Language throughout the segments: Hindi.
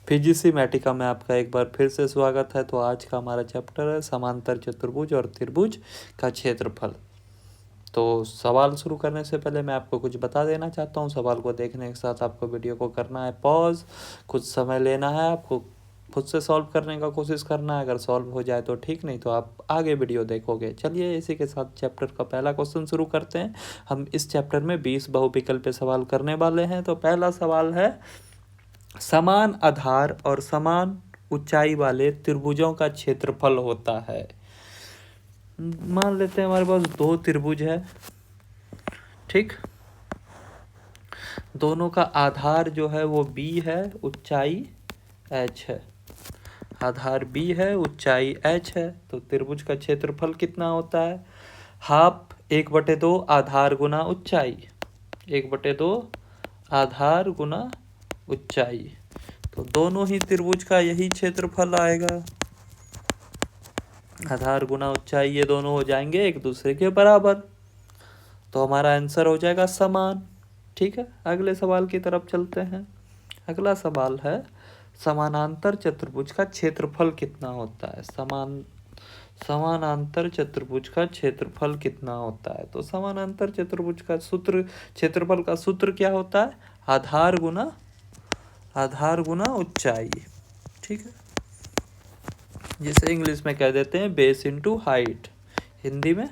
फिजिसिमैटिका में आपका एक बार फिर से स्वागत है। तो आज का हमारा चैप्टर है समांतर चतुर्भुज और त्रिभुज का क्षेत्रफल। तो सवाल शुरू करने से पहले मैं आपको कुछ बता देना चाहता हूँ। सवाल को देखने के साथ आपको वीडियो को करना है पॉज, कुछ समय लेना है, आपको खुद से सॉल्व करने का कोशिश करना है। अगर सॉल्व हो जाए तो ठीक, नहीं तो आप आगे वीडियो देखोगे। चलिए इसी के साथ चैप्टर का पहला क्वेश्चन शुरू करते हैं। हम इस चैप्टर में 20 बहुविकल्पीय सवाल करने वाले हैं। तो पहला सवाल है, समान आधार और समान ऊंचाई वाले त्रिभुजों का क्षेत्रफल होता है। मान लेते हैं हमारे पास दो त्रिभुज है, ठीक। दोनों का आधार जो है वो b है, ऊंचाई h है। आधार b है, ऊंचाई h है। तो त्रिभुज का क्षेत्रफल कितना होता है? हाफ 1/2 आधार गुना ऊंचाई, 1/2 आधार गुना ऊंचाई। तो दोनों ही त्रिभुज का यही क्षेत्रफल आएगा। आधार गुना ऊंचाई, ये दोनों हो जाएंगे एक दूसरे के बराबर। तो हमारा आंसर हो जाएगा समान। ठीक है, अगले सवाल की तरफ चलते हैं। अगला सवाल है, समानांतर चतुर्भुज का क्षेत्रफल कितना होता है? समानांतर चतुर्भुज का क्षेत्रफल कितना होता है? तो समानांतर चतुर्भुज का सूत्र, क्षेत्रफल का सूत्र क्या होता है? आधार गुना ऊंचाई। ठीक है, जिसे इंग्लिश में कह देते हैं बेस इनटू हाइट, हिंदी में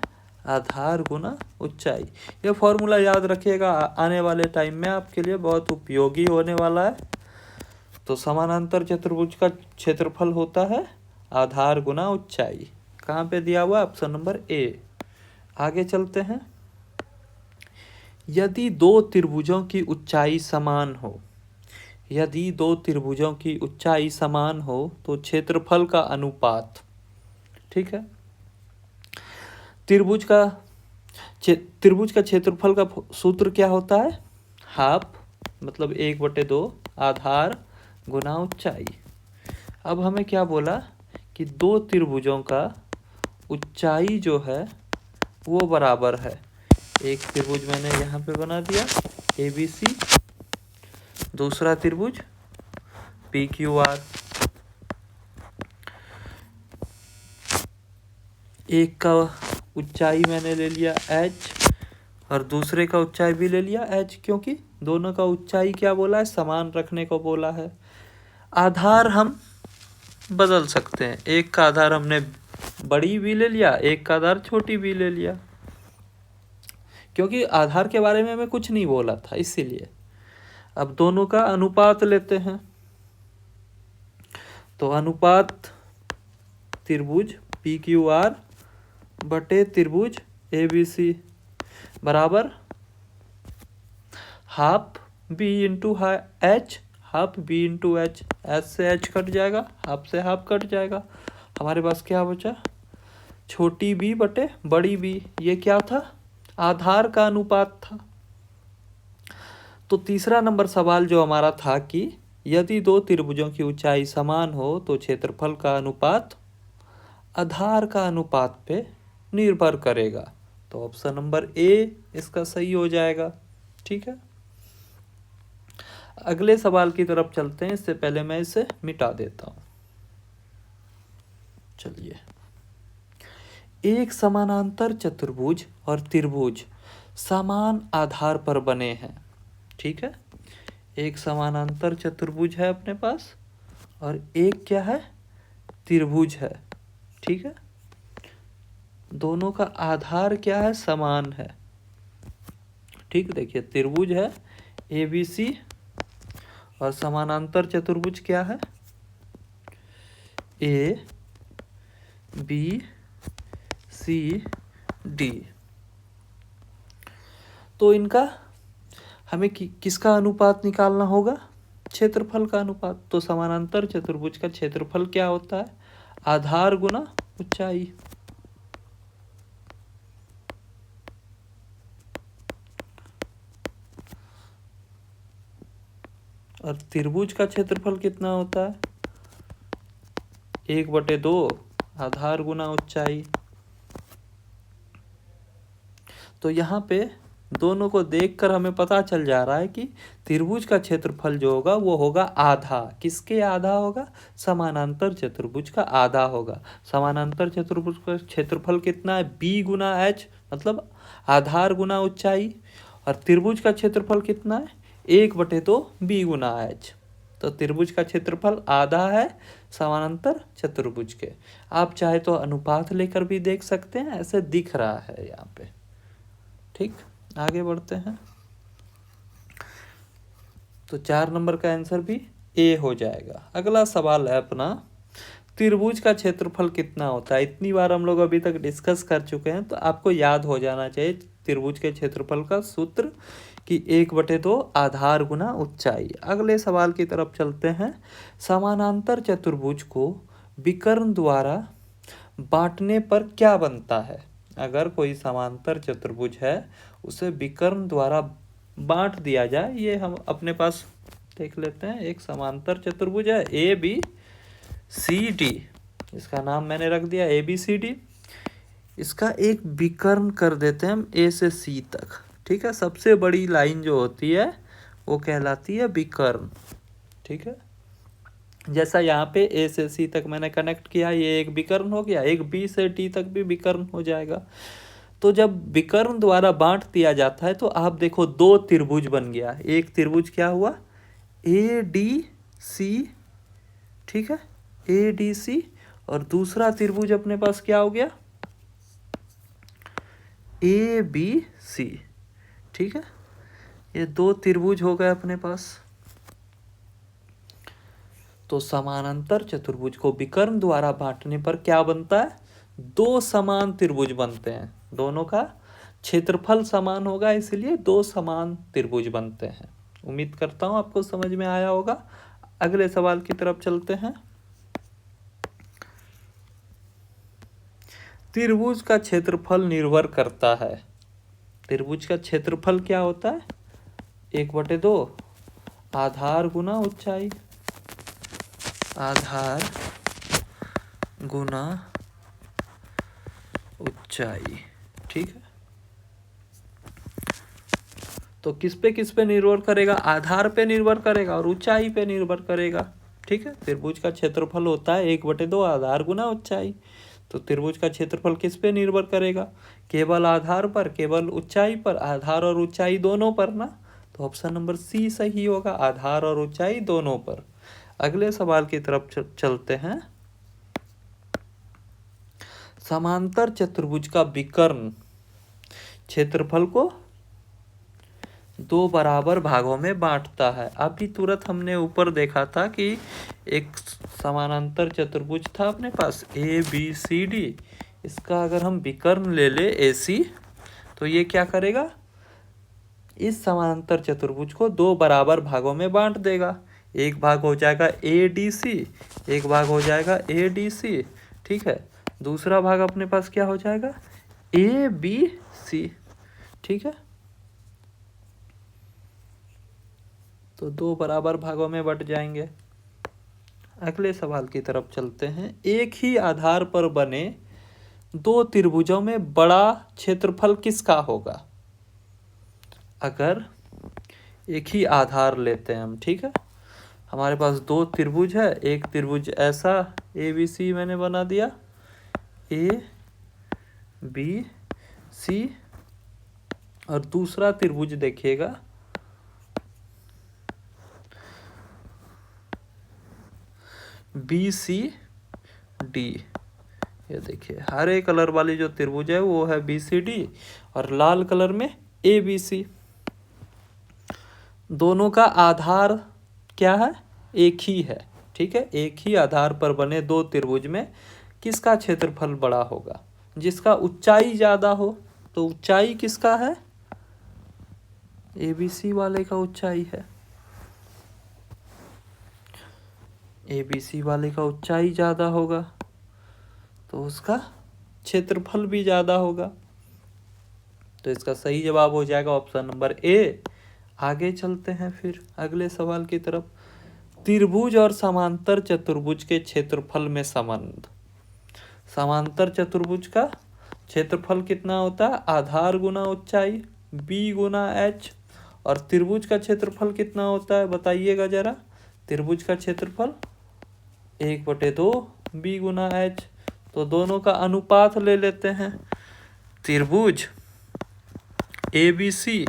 आधार गुना ऊंचाई। यह फॉर्मूला याद रखिएगा, आने वाले टाइम में आपके लिए बहुत उपयोगी होने वाला है। तो समानांतर चतुर्भुज का क्षेत्रफल होता है आधार गुना ऊंचाई। कहाँ पे दिया हुआ? Option number A. आगे चलते हैं। यदि दो त्रिभुजों की ऊंचाई समान हो, यदि दो त्रिभुजों की ऊंचाई समान हो तो क्षेत्रफल का अनुपात, ठीक है। त्रिभुज का क्षेत्रफल का सूत्र क्या होता है? हाफ, मतलब 1/2 आधार गुना ऊंचाई। अब हमें क्या बोला कि दो त्रिभुजों का ऊंचाई जो है वो बराबर है। एक त्रिभुज मैंने यहाँ पे बना दिया ABC, दूसरा त्रिभुज PQR। एक का ऊंचाई मैंने ले लिया h और दूसरे का ऊंचाई भी ले लिया h, क्योंकि दोनों का ऊंचाई क्या बोला है? समान रखने को बोला है। आधार हम बदल सकते हैं, एक का आधार हमने बड़ी भी ले लिया, एक का आधार छोटी भी ले लिया, क्योंकि आधार के बारे में हमें कुछ नहीं बोला था, इसीलिए। अब दोनों का अनुपात लेते हैं। तो अनुपात त्रिभुज PQR बटे त्रिभुज ABC बराबर half B into H, half B into H। H से H कट जाएगा, हाफ से हाफ कट जाएगा। हमारे पास क्या बचा? छोटी b बटे बड़ी b। ये क्या था? आधार का अनुपात था। तो तीसरा नंबर सवाल जो हमारा था कि यदि दो त्रिभुजों की ऊंचाई समान हो तो क्षेत्रफल का अनुपात आधार का अनुपात पे निर्भर करेगा। तो ऑप्शन नंबर ए इसका सही हो जाएगा। ठीक है, अगले सवाल की तरफ चलते हैं। इससे पहले मैं इसे मिटा देता हूं। चलिए, एक समानांतर चतुर्भुज और त्रिभुज समान आधार पर बने हैं। ठीक है, एक समानांतर चतुर्भुज है अपने पास और एक क्या है? त्रिभुज है। ठीक है, दोनों का आधार क्या है? समान है। ठीक, देखिए त्रिभुज है ABC और समानांतर चतुर्भुज क्या है? ABCD। तो इनका हमें किसका अनुपात निकालना होगा? क्षेत्रफल का अनुपात। तो समानांतर चतुर्भुज का क्षेत्रफल क्या होता है? आधार गुना ऊंचाई। और त्रिभुज का क्षेत्रफल कितना होता है? 1/2 आधार गुना ऊंचाई। तो यहाँ पे दोनों को देखकर हमें पता चल जा रहा है कि त्रिभुज का क्षेत्रफल जो होगा वो होगा आधा। किसके आधा होगा? समानांतर चतुर्भुज का आधा होगा। समानांतर चतुर्भुज का क्षेत्रफल कितना है? b गुना h, मतलब आधार गुना ऊंचाई। और त्रिभुज का क्षेत्रफल कितना है? 1/2 b गुना h। तो त्रिभुज का क्षेत्रफल आधा है समानांतर चतुर्भुज के। आप चाहे तो अनुपात लेकर भी देख सकते हैं, ऐसे दिख रहा है यहाँ पे। ठीक, आगे बढ़ते हैं। तो 4 नंबर का आंसर भी ए हो जाएगा। अगला सवाल है अपना, त्रिभुज का क्षेत्रफल कितना होता है? इतनी बार हम लोग अभी तक डिस्कस कर चुके हैं, तो आपको याद हो जाना चाहिए त्रिभुज के क्षेत्रफल का सूत्र कि 1/2 आधार गुना ऊंचाई। अगले सवाल की तरफ चलते हैं। समानांतर चतुर्भुज को विकर्ण द्वारा बांटने पर क्या बनता है? अगर कोई समांतर चतुर्भुज है उसे विकर्ण द्वारा बांट दिया जाए, ये हम अपने पास देख लेते हैं। एक समांतर चतुर्भुज है ए बी सी डी, इसका नाम मैंने रख दिया ए बी सी डी। इसका एक विकर्ण कर देते हैं हम ए से सी तक। ठीक है, सबसे बड़ी लाइन जो होती है वो कहलाती है विकर्ण। ठीक है, जैसा यहाँ पे ए से सी तक मैंने कनेक्ट किया, ये एक विकर्ण हो गया। एक बी से डी तक भी विकर्ण हो जाएगा। तो जब विकर्ण द्वारा बांट दिया जाता है तो आप देखो 2 त्रिभुज बन गया। एक त्रिभुज क्या हुआ? ए डी सी, ठीक है, ए डी सी। और दूसरा त्रिभुज अपने पास क्या हो गया? A B C. ठीक है, ये 2 त्रिभुज हो गए अपने पास। तो समानांतर चतुर्भुज को विकर्ण द्वारा बांटने पर क्या बनता है? 2 समान त्रिभुज बनते हैं। दोनों का क्षेत्रफल समान होगा, इसलिए 2 समान त्रिभुज बनते हैं। उम्मीद करता हूं आपको समझ में आया होगा। अगले सवाल की तरफ चलते हैं। त्रिभुज का क्षेत्रफल निर्भर करता है। त्रिभुज का क्षेत्रफल क्या होता है? 1/2 आधार गुना ऊंचाई। आधार गुना ऊंचाई। ठीक है, तो किस पे निर्भर करेगा? आधार पे निर्भर करेगा और ऊंचाई पे निर्भर करेगा। ठीक है, त्रिभुज का क्षेत्रफल होता है 1/2 आधार गुना ऊंचाई। तो त्रिभुज का क्षेत्रफल किस पे निर्भर करेगा? केवल आधार पर, केवल ऊंचाई पर? आधार और ऊंचाई दोनों पर ना। तो ऑप्शन नंबर सी सही होगा, आधार और ऊंचाई दोनों पर। अगले सवाल की तरफ चलते हैं। समांतर चतुर्भुज का विकर्ण क्षेत्रफल को 2 बराबर भागों में बांटता है। अभी तुरंत हमने ऊपर देखा था कि एक समानांतर चतुर्भुज था अपने पास ए बी सी डी। इसका अगर हम विकर्ण ले ले ए सी, तो ये क्या करेगा? इस समानांतर चतुर्भुज को 2 बराबर भागों में बांट देगा। एक भाग हो जाएगा ए डी सी, एक भाग हो जाएगा ए डी सी। ठीक है, दूसरा भाग अपने पास क्या हो जाएगा? A B C. ठीक है, तो 2 बराबर भागों में बट जाएंगे। अगले सवाल की तरफ चलते हैं। एक ही आधार पर बने 2 त्रिभुजों में बड़ा क्षेत्रफल किसका होगा? अगर एक ही आधार लेते हैं हम, ठीक है, हमारे पास 2 त्रिभुज है। एक त्रिभुज ऐसा ए बी सी मैंने बना दिया, ए बी सी। और दूसरा त्रिभुज देखिएगा बी सी डी। ये देखिए हरे कलर वाली जो त्रिभुज है वो है बी सी डी, और लाल कलर में ए बी सी। दोनों का आधार क्या है? एक ही है। ठीक है, एक ही आधार पर बने 2 त्रिभुज में किसका क्षेत्रफल बड़ा होगा? जिसका ऊंचाई ज्यादा हो। तो ऊंचाई किसका है? ए बी सी वाले का ऊंचाई है। ए बी सी वाले का ऊंचाई ज्यादा होगा तो उसका क्षेत्रफल भी ज्यादा होगा। तो इसका सही जवाब हो जाएगा ऑप्शन नंबर ए। आगे चलते हैं फिर अगले सवाल की तरफ। त्रिभुज और समांतर चतुर्भुज के क्षेत्रफल में संबंध। समांतर चतुर्भुज का क्षेत्रफल कितना होता है? आधार गुना ऊंचाई। बी गुना एच। और त्रिभुज का क्षेत्रफल कितना होता है बताइएगा जरा। त्रिभुज का क्षेत्रफल 1/2 बी गुना एच। तो दोनों का अनुपात ले लेते हैं। त्रिभुज ABC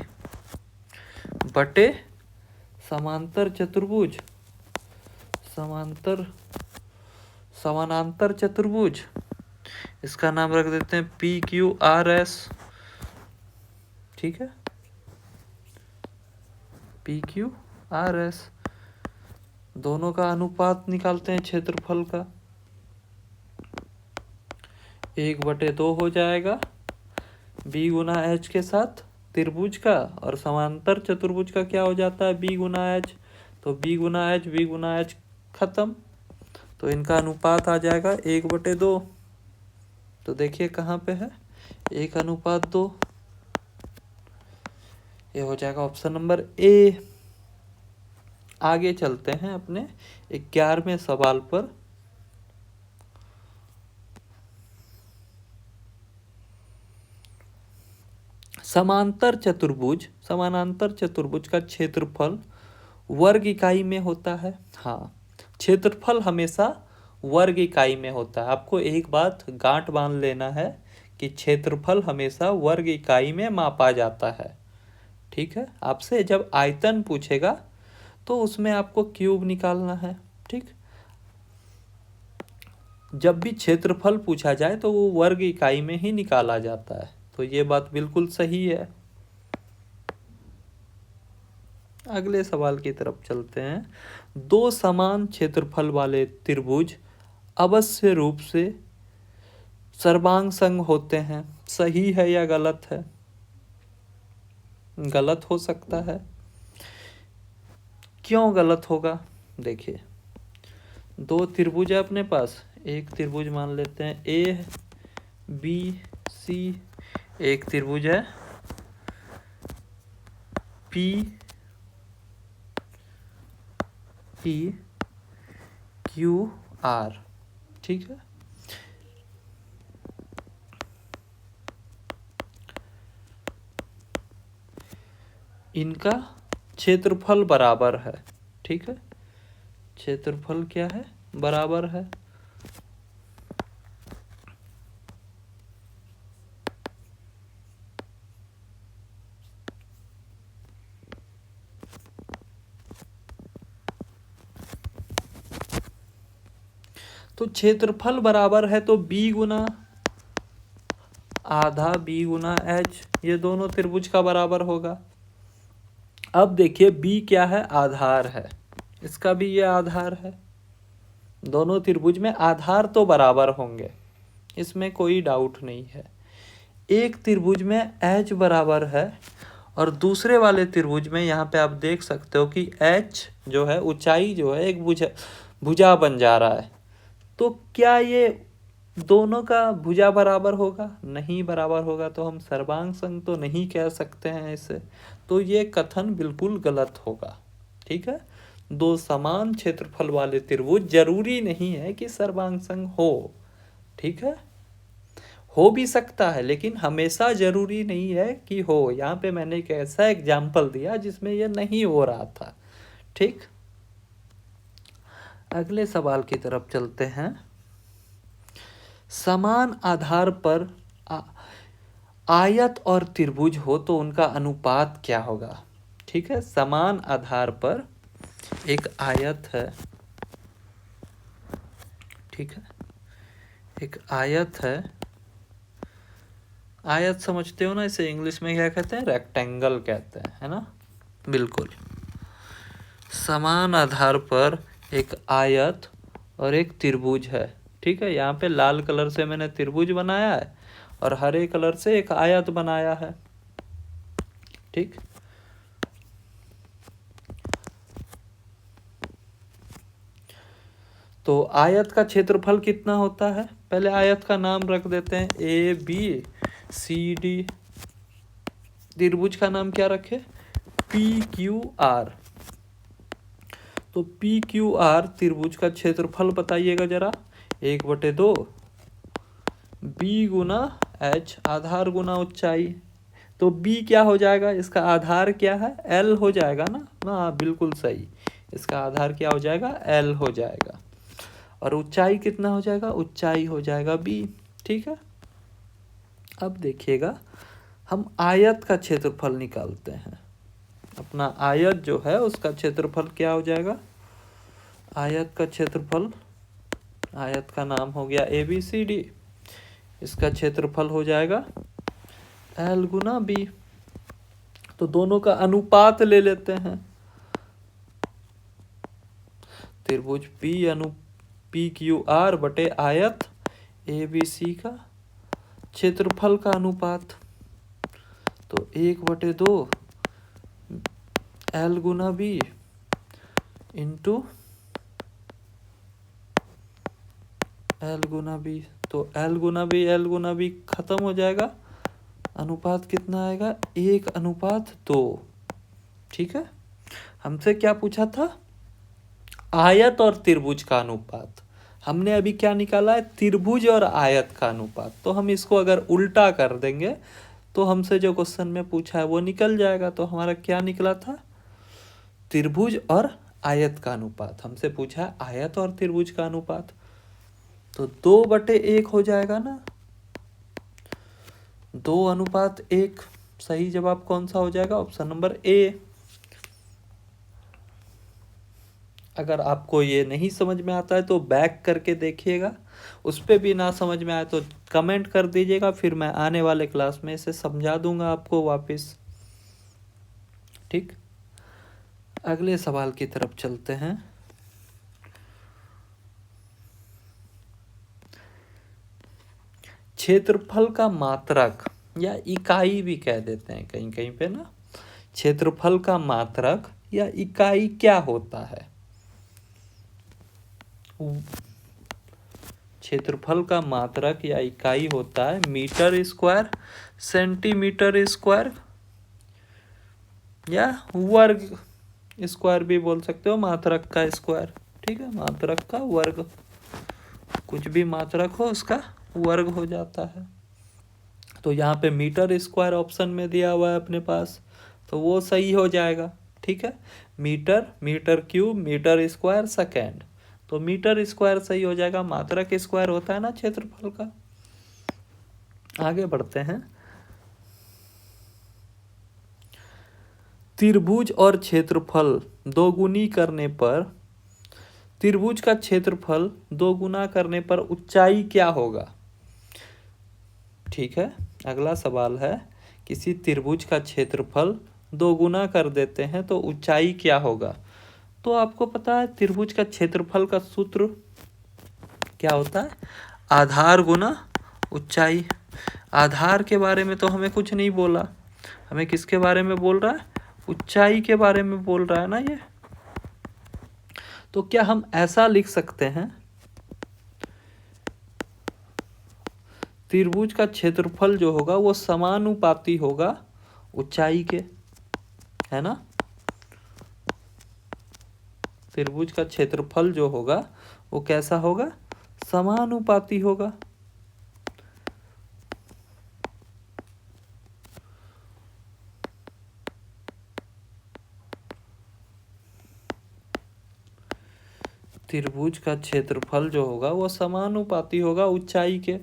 बटे समांतर चतुर्भुज, समानांतर चतुर्भुज, इसका नाम रख देते हैं PQRS। ठीक है, PQRS। दोनों का अनुपात निकालते हैं क्षेत्रफल का। 1/2 हो जाएगा बी गुना एच के साथ त्रिभुज का, और समांतर चतुर्भुज का क्या हो जाता है बी गुना एच। तो बी गुना एच खत्म, तो इनका अनुपात आ जाएगा 1/2। तो देखिए कहाँ पे है 1:2। ये हो जाएगा ऑप्शन नंबर ए। आगे चलते हैं अपने 11वें सवाल पर। समांतर चतुर्भुज का क्षेत्रफल वर्ग इकाई में होता है। हाँ, क्षेत्रफल हमेशा वर्ग इकाई में होता है। आपको एक बात गांठ बांध लेना है कि क्षेत्रफल हमेशा वर्ग इकाई में मापा जाता है। ठीक है, आपसे जब आयतन पूछेगा तो उसमें आपको क्यूब निकालना है। ठीक, जब भी क्षेत्रफल पूछा जाए तो वो वर्ग इकाई में ही निकाला जाता है। तो ये बात बिल्कुल सही है। अगले सवाल की तरफ चलते हैं। 2 समान क्षेत्रफल वाले त्रिभुज अवश्य रूप से सर्वांग संग होते हैं। सही है या गलत है? गलत हो सकता है। क्यों गलत होगा? देखिए, 2 त्रिभुज है अपने पास। एक त्रिभुज मान लेते हैं ABC, एक त्रिभुज है PQR। ठीक है, इनका क्षेत्रफल बराबर है। ठीक है, क्षेत्रफल क्या है? बराबर है। तो क्षेत्रफल बराबर है तो b गुना आधा b गुना h, ये दोनों त्रिभुज का बराबर होगा। अब देखिए b क्या है? आधार है। इसका भी ये आधार है। दोनों त्रिभुज में आधार तो बराबर होंगे, इसमें कोई डाउट नहीं है। एक त्रिभुज में h बराबर है और दूसरे वाले त्रिभुज में यहाँ पे आप देख सकते हो कि h जो है, ऊंचाई जो है, एक भुजा बन जा रहा है। तो क्या ये दोनों का भुजा बराबर होगा? नहीं बराबर होगा, तो हम सर्वांग संग तो नहीं कह सकते हैं इसे। तो ये कथन बिल्कुल गलत होगा। ठीक है, 2 समान क्षेत्रफल वाले त्रिभुज जरूरी नहीं है कि सर्वांग संग हो। ठीक है, हो भी सकता है लेकिन हमेशा जरूरी नहीं है कि हो। यहाँ पे मैंने एक ऐसा एग्जाम्पल दिया जिसमें यह नहीं हो रहा था। ठीक, अगले सवाल की तरफ चलते हैं। समान आधार पर आयत और त्रिभुज हो तो उनका अनुपात क्या होगा? ठीक है, समान आधार पर एक आयत है। ठीक है, एक आयत है। आयत समझते हो ना? इसे इंग्लिश में क्या कहते हैं? रेक्टेंगल कहते हैं, है ना? बिल्कुल। समान आधार पर एक आयत और एक त्रिभुज है। ठीक है, यहाँ पे लाल कलर से मैंने त्रिभुज बनाया है और हरे कलर से एक आयत बनाया है। ठीक, तो आयत का क्षेत्रफल कितना होता है? पहले आयत का नाम रख देते हैं ABCD। त्रिभुज का नाम क्या रखे? PQR। तो PQR त्रिभुज का क्षेत्रफल बताइएगा जरा। 1/2 b गुना h, आधार गुना ऊंचाई। तो b क्या हो जाएगा, इसका आधार क्या है, l हो जाएगा ना। हाँ बिल्कुल सही, इसका आधार क्या हो जाएगा, l हो जाएगा। और ऊंचाई कितना हो जाएगा, ऊंचाई हो जाएगा b। ठीक है, अब देखिएगा हम आयत का क्षेत्रफल निकालते हैं। अपना आयत जो है उसका क्षेत्रफल क्या हो जाएगा, आयत का क्षेत्रफल, आयत का नाम हो गया ABCD, इसका क्षेत्रफल हो जाएगा L गुना B। तो दोनों का अनुपात ले लेते हैं, त्रिभुज PQR बटे आयत ABC का क्षेत्रफल का अनुपात, तो 1/2 L गुना B इंटू L गुना B। तो L गुना B खत्म हो जाएगा, अनुपात कितना आएगा, 1/2। ठीक है, हमसे क्या पूछा था, आयत और त्रिभुज का अनुपात। हमने अभी क्या निकाला है, त्रिभुज और आयत का अनुपात। तो हम इसको अगर उल्टा कर देंगे तो हमसे जो क्वेश्चन में पूछा है वो निकल जाएगा। तो हमारा क्या निकला था, त्रिभुज और आयत का अनुपात। हमसे पूछा है आयत और त्रिभुज का अनुपात, तो 2/1 हो जाएगा ना, 2:1। सही जवाब कौन सा हो जाएगा, ऑप्शन नंबर A। अगर आपको ये नहीं समझ में आता है तो बैक करके देखिएगा, उस पर भी ना समझ में आए तो कमेंट कर दीजिएगा, फिर मैं आने वाले क्लास में इसे समझा दूंगा आपको वापस। ठीक, अगले सवाल की तरफ चलते हैं। क्षेत्रफल का मात्रक या इकाई भी कह देते हैं कहीं कहीं पे ना, क्षेत्रफल का मात्रक या इकाई क्या होता है। क्षेत्रफल का मात्रक या इकाई होता है मीटर स्क्वायर, सेंटीमीटर स्क्वायर या वर्ग स्क्वायर भी बोल सकते हो, मात्रक का स्क्वायर। ठीक है, मात्रक का वर्ग, कुछ भी मात्रक हो उसका वर्ग हो जाता है। तो यहाँ पे मीटर स्क्वायर ऑप्शन में दिया हुआ है अपने पास, तो वो सही हो जाएगा। ठीक है, meter, meter cube, meter square, second, तो मीटर स्क्वायर सही हो जाएगा। मात्रक स्क्वायर होता है ना क्षेत्रफल का। आगे बढ़ते हैं, त्रिभुज और क्षेत्रफल दोगुनी करने पर, त्रिभुज का क्षेत्रफल दोगुना करने पर ऊंचाई क्या होगा। ठीक है, अगला सवाल है, किसी त्रिभुज का क्षेत्रफल दोगुना कर देते हैं तो ऊंचाई क्या होगा। तो आपको पता है त्रिभुज का क्षेत्रफल का सूत्र क्या होता है, आधार गुना ऊंचाई। आधार के बारे में तो हमें कुछ नहीं बोला, हमें किसके बारे में बोल रहा है, ऊंचाई के बारे में बोल रहा है ना ये। तो क्या हम ऐसा लिख सकते हैं, त्रिभुज का क्षेत्रफल जो होगा वो समानुपाती होगा ऊंचाई के, है ना। त्रिभुज का क्षेत्रफल जो होगा वो कैसा होगा, समानुपाती होगा। त्रिभुज का क्षेत्रफल जो होगा वो समानुपाती होगा ऊंचाई के।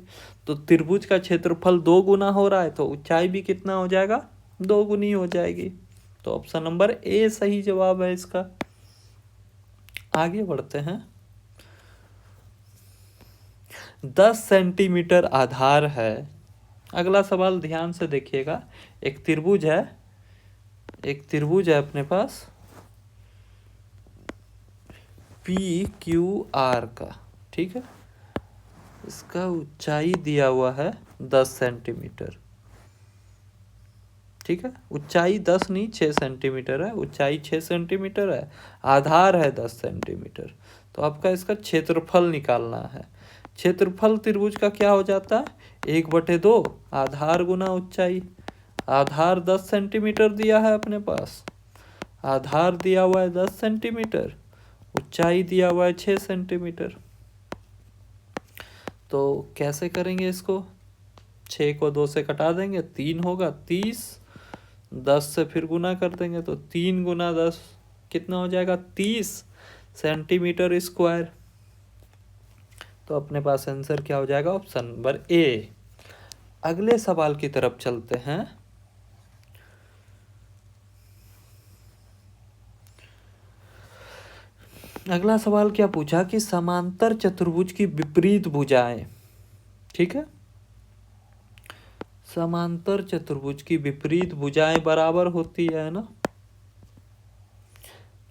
तो त्रिभुज का क्षेत्रफल 2 गुना हो रहा है तो ऊंचाई भी कितना हो जाएगा, 2 गुनी हो जाएगी। तो ऑप्शन नंबर A सही जवाब है इसका। आगे बढ़ते हैं, 10 सेंटीमीटर आधार है। अगला सवाल ध्यान से देखिएगा, एक त्रिभुज है, एक त्रिभुज है अपने पास PQR का। ठीक है, इसका ऊंचाई दिया हुआ है 10 सेंटीमीटर। ठीक है, ऊंचाई 10 नहीं 6 सेंटीमीटर है, ऊंचाई 6 सेंटीमीटर है, आधार है 10 सेंटीमीटर। तो आपका इसका क्षेत्रफल निकालना है। क्षेत्रफल त्रिभुज का क्या हो जाता है, 1/2 आधार गुना ऊंचाई। आधार 10 सेंटीमीटर दिया है अपने पास, आधार दिया हुआ है 10 सेंटीमीटर, ऊंचाई दिया हुआ है 6 सेंटीमीटर। तो कैसे करेंगे इसको, 6 को 2 से कटा देंगे, 3 होगा, 30 10 से फिर गुना कर देंगे तो 3 गुना 10 कितना हो जाएगा 30 सेंटीमीटर स्क्वायर। तो अपने पास आंसर क्या हो जाएगा ऑप्शन नंबर ए। अगले सवाल की तरफ चलते हैं। अगला सवाल क्या पूछा कि समांतर चतुर्भुज की विपरीत भुजाएं, ठीक है, समांतर चतुर्भुज की विपरीत भुजाएं बराबर होती है ना।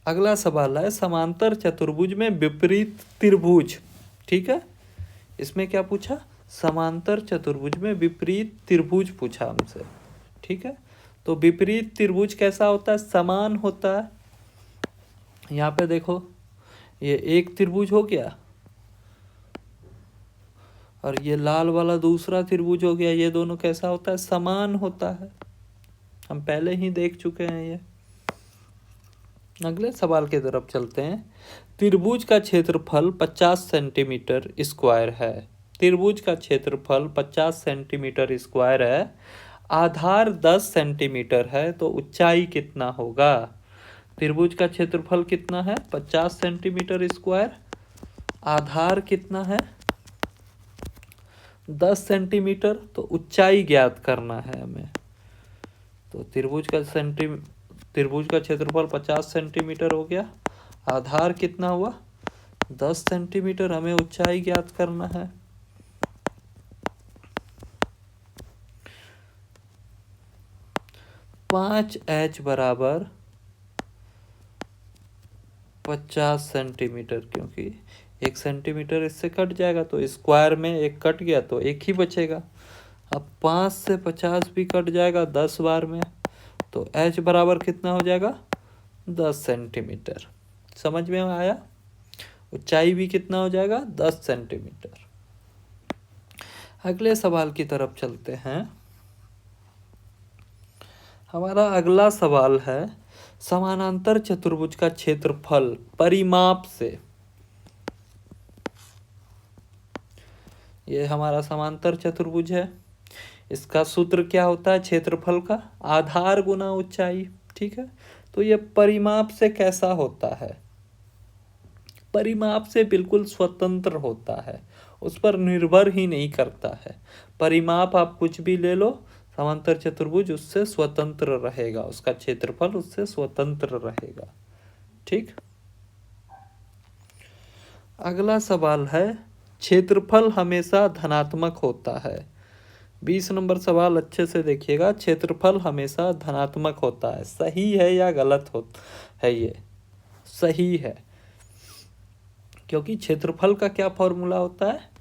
अगला सवाल है समांतर चतुर्भुज में विपरीत त्रिभुज, ठीक है, इसमें क्या पूछा समांतर चतुर्भुज में विपरीत त्रिभुज पूछा हमसे, ठीक है। तो विपरीत त्रिभुज कैसा होता है, समान होता है। यहाँ पे देखो ये एक त्रिभुज हो गया और ये लाल वाला दूसरा त्रिभुज हो गया, ये दोनों कैसा होता है, समान होता है। हम पहले ही देख चुके हैं ये। अगले सवाल की तरफ चलते हैं। त्रिभुज का क्षेत्रफल 50 सेंटीमीटर स्क्वायर है। त्रिभुज का क्षेत्रफल 50 सेंटीमीटर स्क्वायर है, आधार 10 सेंटीमीटर है, तो ऊंचाई कितना होगा। त्रिभुज का क्षेत्रफल कितना है 50 सेंटीमीटर स्क्वायर, आधार कितना है 10 सेंटीमीटर, तो ऊंचाई ज्ञात करना है हमें। तो त्रिभुज का क्षेत्रफल 50 सेंटीमीटर हो गया, आधार कितना हुआ 10 सेंटीमीटर, हमें ऊंचाई ज्ञात करना है। पाँच एच बराबर 50 सेंटीमीटर, क्योंकि 1 सेंटीमीटर इससे कट जाएगा तो स्क्वायर में एक कट गया तो एक ही बचेगा। अब 5 से 50 भी कट जाएगा 10 बार में, तो h बराबर कितना हो जाएगा 10 सेंटीमीटर। समझ में आया। ऊंचाई भी कितना हो जाएगा 10 सेंटीमीटर। अगले सवाल की तरफ चलते हैं। हमारा अगला सवाल है समानांतर चतुर्भुज का क्षेत्रफल परिमाप से। ये हमारा समांतर चतुर्भुज है, इसका सूत्र क्या होता है क्षेत्रफल का आधार गुना ऊंचाई, ठीक है। तो ये परिमाप से कैसा होता है, परिमाप से बिल्कुल स्वतंत्र होता है, उस पर निर्भर ही नहीं करता है। परिमाप आप कुछ भी ले लो, समांतर चतुर्भुज उससे स्वतंत्र रहेगा, उसका क्षेत्रफल उससे स्वतंत्र रहेगा, ठीक। अगला सवाल है क्षेत्रफल हमेशा धनात्मक होता है। 20 नंबर सवाल अच्छे से देखिएगा। क्षेत्रफल हमेशा धनात्मक होता है, सही है या गलत है, ये सही है, क्योंकि क्षेत्रफल का क्या फॉर्मूला होता है,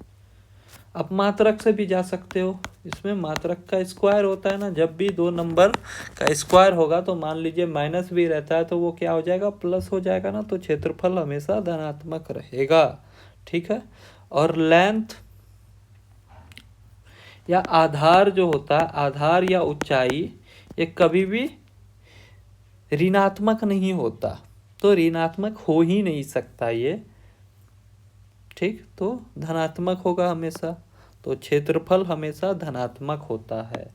आप मात्रक से भी जा सकते हो, इसमें मात्रक का स्क्वायर होता है ना। जब भी दो नंबर का स्क्वायर होगा तो मान लीजिए माइनस भी रहता है तो वो क्या हो जाएगा प्लस हो जाएगा ना, तो क्षेत्रफल हमेशा धनात्मक रहेगा, ठीक है। और लेंथ या आधार जो होता है, आधार या ऊंचाई, ये कभी भी ऋणात्मक नहीं होता, तो ऋणात्मक हो ही नहीं सकता ये, ठीक। तो धनात्मक होगा हमेशा, तो क्षेत्रफल हमेशा धनात्मक होता है,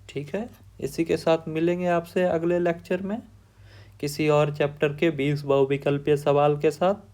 ठीक है। इसी के साथ मिलेंगे आपसे अगले लेक्चर में किसी और चैप्टर के 20 बहुविकल्पीय सवाल के साथ।